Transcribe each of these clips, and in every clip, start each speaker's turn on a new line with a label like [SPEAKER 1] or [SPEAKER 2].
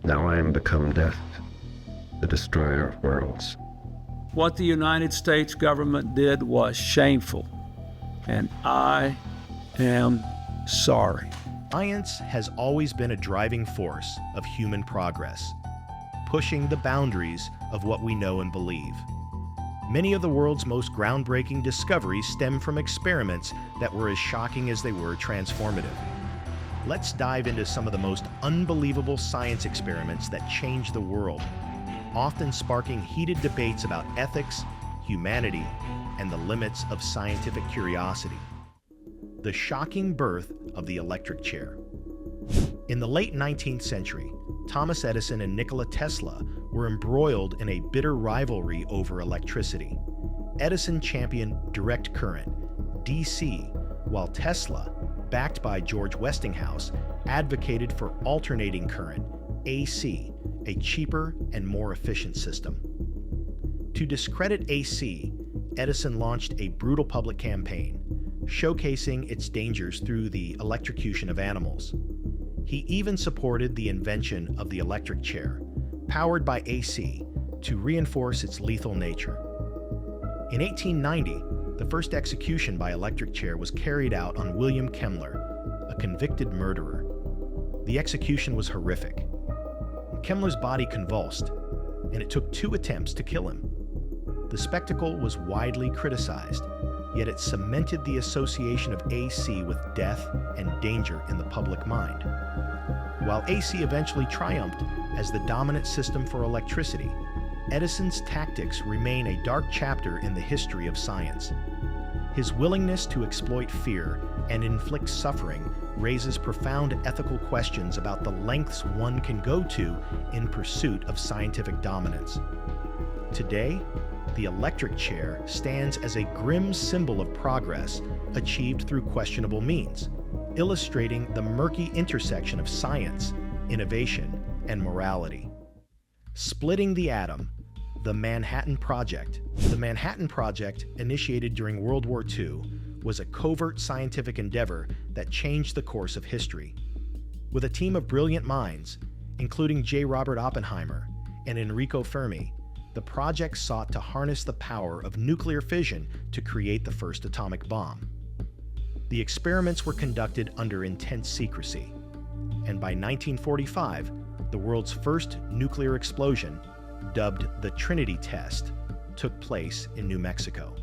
[SPEAKER 1] Now I am become death, the destroyer of worlds.
[SPEAKER 2] What the United States government did was shameful, and I am sorry.
[SPEAKER 3] Science has always been a driving force of human progress, pushing the boundaries of what we know and believe. Many of the world's most groundbreaking discoveries stem from experiments that were as shocking as they were transformative. Let's dive into some of the most unbelievable science experiments that changed the world, often sparking heated debates about ethics, humanity, and the limits of scientific curiosity. The shocking birth of the electric chair. In the late 19th century, Thomas Edison and Nikola Tesla were embroiled in a bitter rivalry over electricity. Edison championed direct current, DC, while Tesla, backed by George Westinghouse, advocated for alternating current, AC, a cheaper and more efficient system. To discredit AC, Edison launched a brutal public campaign, showcasing its dangers through the electrocution of animals. He even supported the invention of the electric chair, powered by AC, to reinforce its lethal nature. In 1890, the first execution by electric chair was carried out on William Kemmler, a convicted murderer. The execution was horrific. Kemmler's body convulsed, and it took 2 attempts to kill him. The spectacle was widely criticized, yet it cemented the association of AC with death and danger in the public mind. While AC eventually triumphed as the dominant system for electricity, Edison's tactics remain a dark chapter in the history of science. His willingness to exploit fear and inflict suffering raises profound ethical questions about the lengths one can go to in pursuit of scientific dominance. Today, the electric chair stands as a grim symbol of progress achieved through questionable means, illustrating the murky intersection of science, innovation, and morality. Splitting the atom, the Manhattan Project. The Manhattan Project, initiated during World War II, was a covert scientific endeavor that changed the course of history. With a team of brilliant minds, including J. Robert Oppenheimer and Enrico Fermi, the project sought to harness the power of nuclear fission to create the first atomic bomb. The experiments were conducted under intense secrecy, and by 1945, the world's first nuclear explosion, dubbed the Trinity Test, took place in New Mexico.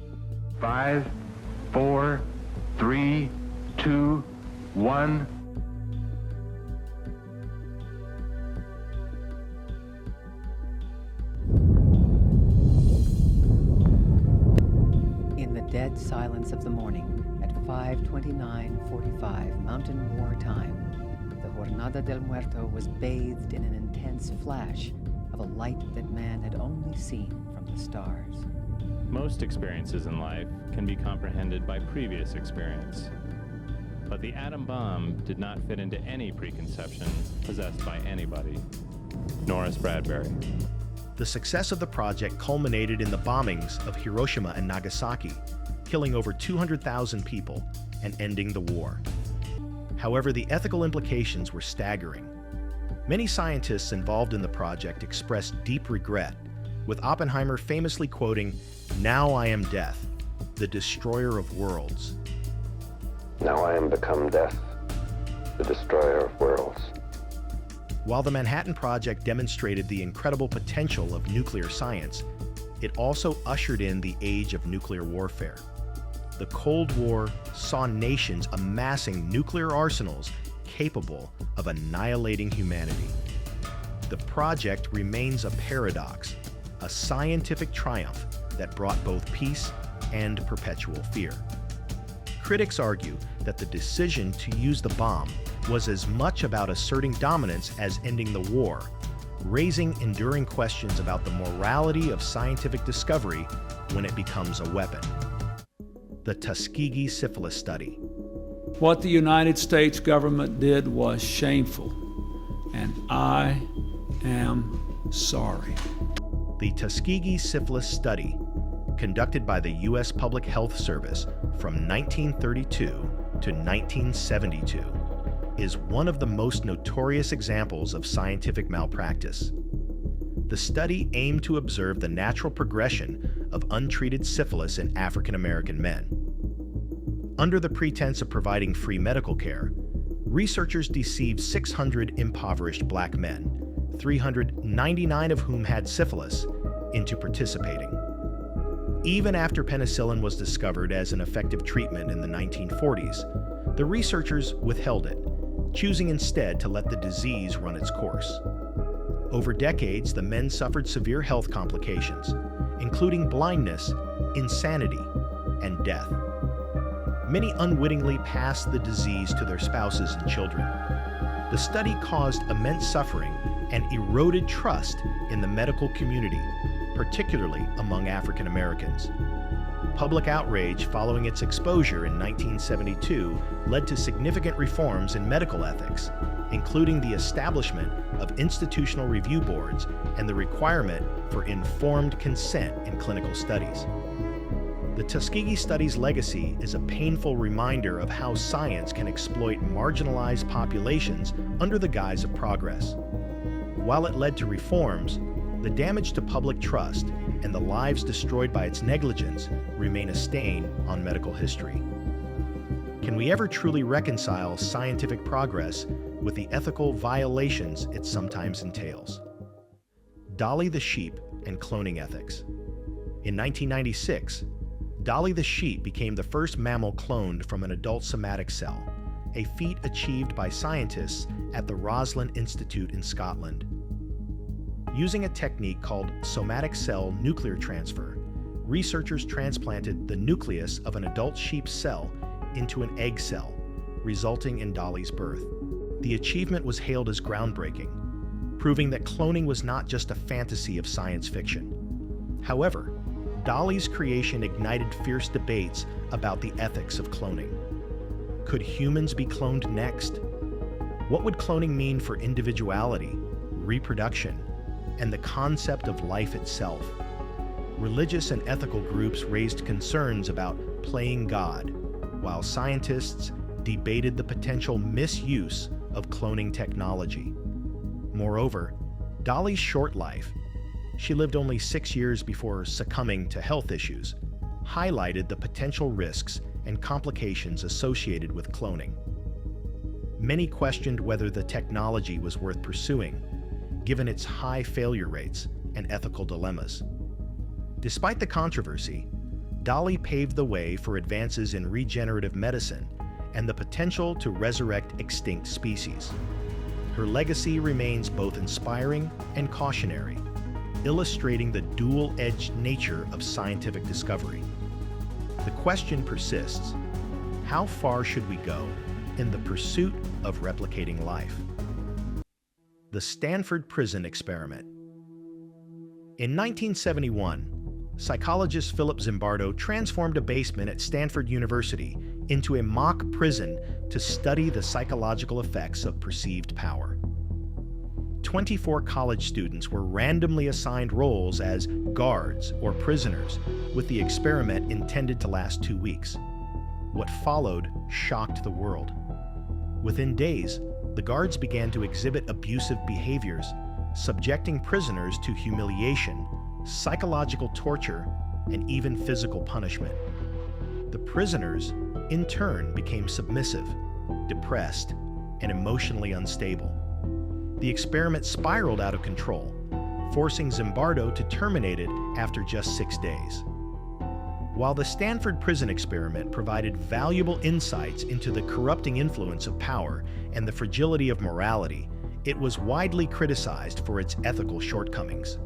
[SPEAKER 4] 5, 4, 3, 2, 1.
[SPEAKER 5] In the dead silence of the morning, at 5:29:45 Mountain War time, the Jornada del Muerto was bathed in an intense flash of a light that man had only seen from the stars.
[SPEAKER 6] Most experiences in life can be comprehended by previous experience. But the atom bomb did not fit into any preconception possessed by anybody. Norris Bradbury.
[SPEAKER 3] The success of the project culminated in the bombings of Hiroshima and Nagasaki, killing over 200,000 people and ending the war. However, the ethical implications were staggering. Many scientists involved in the project expressed deep regret, with Oppenheimer famously quoting, "Now I am death, the destroyer of worlds."
[SPEAKER 1] Now I am become death, the destroyer of worlds.
[SPEAKER 3] While the Manhattan Project demonstrated the incredible potential of nuclear science, it also ushered in the age of nuclear warfare. The Cold War saw nations amassing nuclear arsenals capable of annihilating humanity. The project remains a paradox, a scientific triumph that brought both peace and perpetual fear. Critics argue that the decision to use the bomb was as much about asserting dominance as ending the war, raising enduring questions about the morality of scientific discovery when it becomes a weapon. The Tuskegee Syphilis Study.
[SPEAKER 2] What the United States government did was shameful, and I am sorry.
[SPEAKER 3] The Tuskegee Syphilis Study, conducted by the U.S. Public Health Service from 1932 to 1972, is one of the most notorious examples of scientific malpractice. The study aimed to observe the natural progression of untreated syphilis in African American men. Under the pretense of providing free medical care, researchers deceived 600 impoverished black men, 399 of whom had syphilis, into participating. Even after penicillin was discovered as an effective treatment in the 1940s, the researchers withheld it, choosing instead to let the disease run its course. Over decades, the men suffered severe health complications, including blindness, insanity, and death. Many unwittingly passed the disease to their spouses and children. The study caused immense suffering and eroded trust in the medical community, particularly among African Americans. Public outrage following its exposure in 1972 led to significant reforms in medical ethics, including the establishment of institutional review boards and the requirement for informed consent in clinical studies. The Tuskegee Study's legacy is a painful reminder of how science can exploit marginalized populations under the guise of progress. While it led to reforms, the damage to public trust and the lives destroyed by its negligence remain a stain on medical history. Can we ever truly reconcile scientific progress with the ethical violations it sometimes entails? Dolly the sheep and cloning ethics. In 1996, Dolly the sheep became the first mammal cloned from an adult somatic cell, a feat achieved by scientists at the Roslin Institute in Scotland. Using a technique called somatic cell nuclear transfer, researchers transplanted the nucleus of an adult sheep cell into an egg cell, resulting in Dolly's birth. The achievement was hailed as groundbreaking, proving that cloning was not just a fantasy of science fiction. However, Dolly's creation ignited fierce debates about the ethics of cloning. Could humans be cloned next? What would cloning mean for individuality, reproduction, and the concept of life itself? Religious and ethical groups raised concerns about playing God, while scientists debated the potential misuse of cloning technology. Moreover, Dolly's short life, she lived only 6 years before succumbing to health issues, highlighted the potential risks and complications associated with cloning. Many questioned whether the technology was worth pursuing, given its high failure rates and ethical dilemmas. Despite the controversy, Dolly paved the way for advances in regenerative medicine and the potential to resurrect extinct species. Her legacy remains both inspiring and cautionary, illustrating the dual-edged nature of scientific discovery. The question persists: how far should we go in the pursuit of replicating life? The Stanford Prison Experiment. In 1971, psychologist Philip Zimbardo transformed a basement at Stanford University into a mock prison to study the psychological effects of perceived power. 24 college students were randomly assigned roles as guards or prisoners, with the experiment intended to last 2 weeks. What followed shocked the world. Within days, the guards began to exhibit abusive behaviors, subjecting prisoners to humiliation, psychological torture, and even physical punishment. The prisoners, in turn, became submissive, depressed, and emotionally unstable. The experiment spiraled out of control, forcing Zimbardo to terminate it after just 6 days. While the Stanford Prison Experiment provided valuable insights into the corrupting influence of power and the fragility of morality, it was widely criticized for its ethical shortcomings.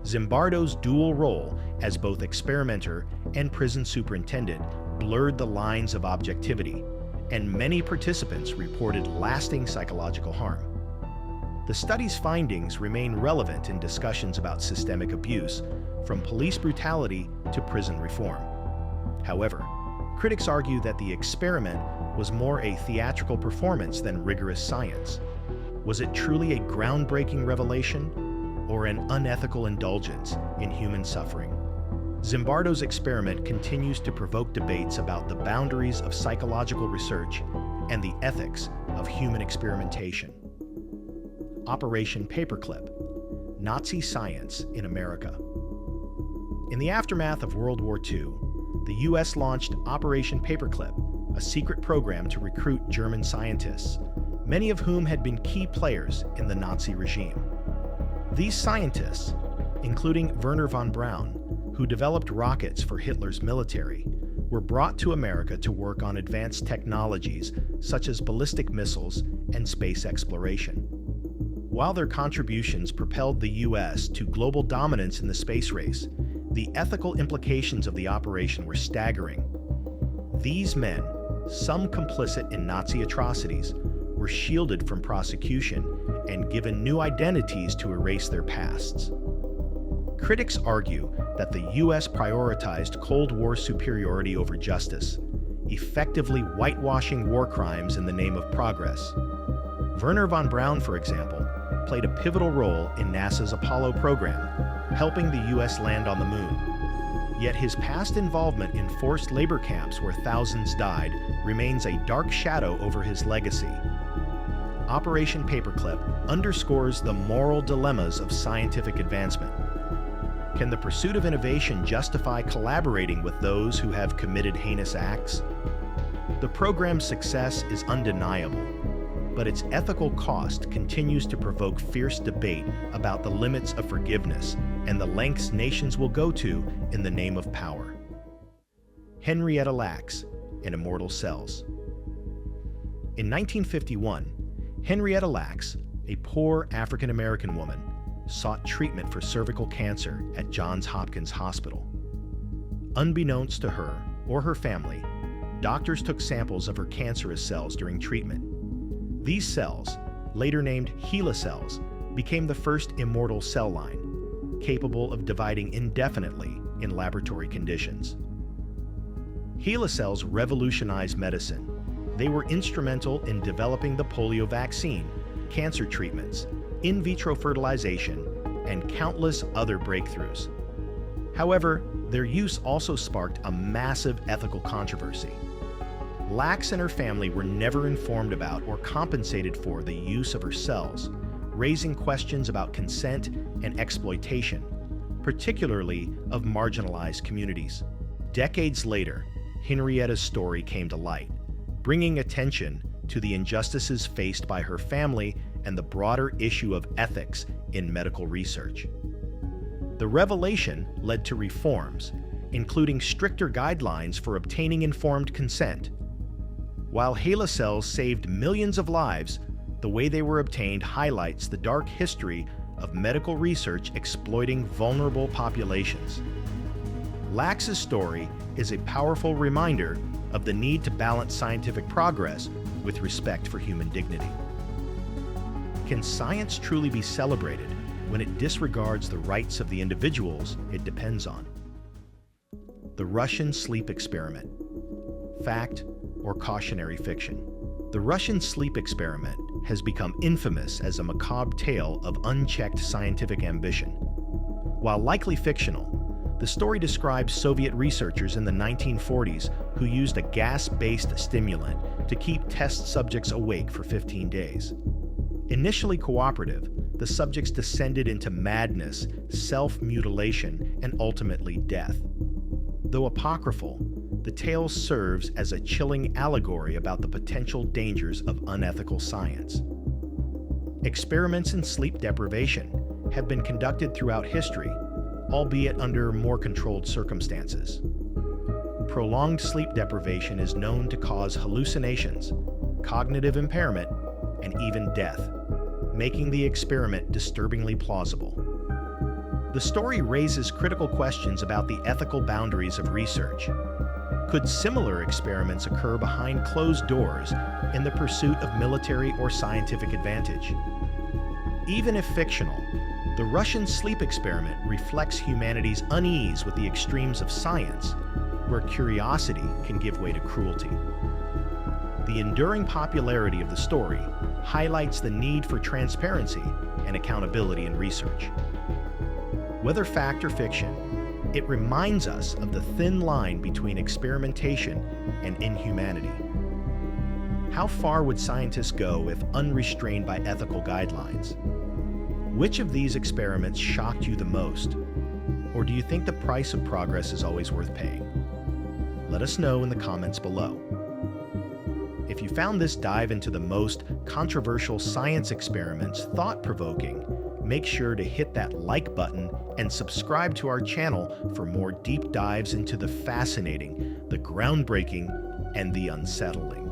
[SPEAKER 3] Zimbardo's dual role as both experimenter and prison superintendent blurred the lines of objectivity, and many participants reported lasting psychological harm. The study's findings remain relevant in discussions about systemic abuse, from police brutality to prison reform. However, critics argue that the experiment was more a theatrical performance than rigorous science. Was it truly a groundbreaking revelation, or an unethical indulgence in human suffering? Zimbardo's experiment continues to provoke debates about the boundaries of psychological research and the ethics of human experimentation. Operation Paperclip: Nazi Science in America. In the aftermath of World War II, the U.S. launched Operation Paperclip, a secret program to recruit German scientists, many of whom had been key players in the Nazi regime. These scientists, including Wernher von Braun, who developed rockets for Hitler's military, were brought to America to work on advanced technologies such as ballistic missiles and space exploration. While their contributions propelled the U.S. to global dominance in the space race, the ethical implications of the operation were staggering. These men, some complicit in Nazi atrocities, were shielded from prosecution and given new identities to erase their pasts. Critics argue that the U.S. prioritized Cold War superiority over justice, effectively whitewashing war crimes in the name of progress. Wernher von Braun, for example, played a pivotal role in NASA's Apollo program, helping the U.S. land on the moon. Yet his past involvement in forced labor camps where thousands died remains a dark shadow over his legacy. Operation Paperclip underscores the moral dilemmas of scientific advancement. Can the pursuit of innovation justify collaborating with those who have committed heinous acts? The program's success is undeniable, but its ethical cost continues to provoke fierce debate about the limits of forgiveness and the lengths nations will go to in the name of power. Henrietta Lacks and Immortal Cells. In 1951, Henrietta Lacks, a poor African-American woman, sought treatment for cervical cancer at Johns Hopkins Hospital. Unbeknownst to her or her family, doctors took samples of her cancerous cells during treatment. These cells, later named HeLa cells, became the first immortal cell line, capable of dividing indefinitely in laboratory conditions. HeLa cells revolutionized medicine. They were instrumental in developing the polio vaccine, cancer treatments, in vitro fertilization, and countless other breakthroughs. However, their use also sparked a massive ethical controversy. Lacks and her family were never informed about or compensated for the use of her cells, raising questions about consent and exploitation, particularly of marginalized communities. Decades later, Henrietta's story came to light, bringing attention to the injustices faced by her family and the broader issue of ethics in medical research. The revelation led to reforms, including stricter guidelines for obtaining informed consent. While HeLa cells saved millions of lives, the way they were obtained highlights the dark history of medical research exploiting vulnerable populations. Lacks's story is a powerful reminder of the need to balance scientific progress with respect for human dignity. Can science truly be celebrated when it disregards the rights of the individuals it depends on? The Russian sleep experiment. Fact or cautionary fiction? The Russian sleep experiment has become infamous as a macabre tale of unchecked scientific ambition. While likely fictional, the story describes Soviet researchers in the 1940s who used a gas-based stimulant to keep test subjects awake for 15 days. Initially cooperative, the subjects descended into madness, self-mutilation, and ultimately death. Though apocryphal, the tale serves as a chilling allegory about the potential dangers of unethical science. Experiments in sleep deprivation have been conducted throughout history, albeit under more controlled circumstances. Prolonged sleep deprivation is known to cause hallucinations, cognitive impairment, and even death, making the experiment disturbingly plausible. The story raises critical questions about the ethical boundaries of research. Could similar experiments occur behind closed doors in the pursuit of military or scientific advantage? Even if fictional, the Russian sleep experiment reflects humanity's unease with the extremes of science, where curiosity can give way to cruelty. The enduring popularity of the story highlights the need for transparency and accountability in research. Whether fact or fiction, it reminds us of the thin line between experimentation and inhumanity. How far would scientists go if unrestrained by ethical guidelines? Which of these experiments shocked you the most? Or do you think the price of progress is always worth paying? Let us know in the comments below. If you found this dive into the most controversial science experiments thought-provoking, make sure to hit that like button and subscribe to our channel for more deep dives into the fascinating, the groundbreaking, and the unsettling.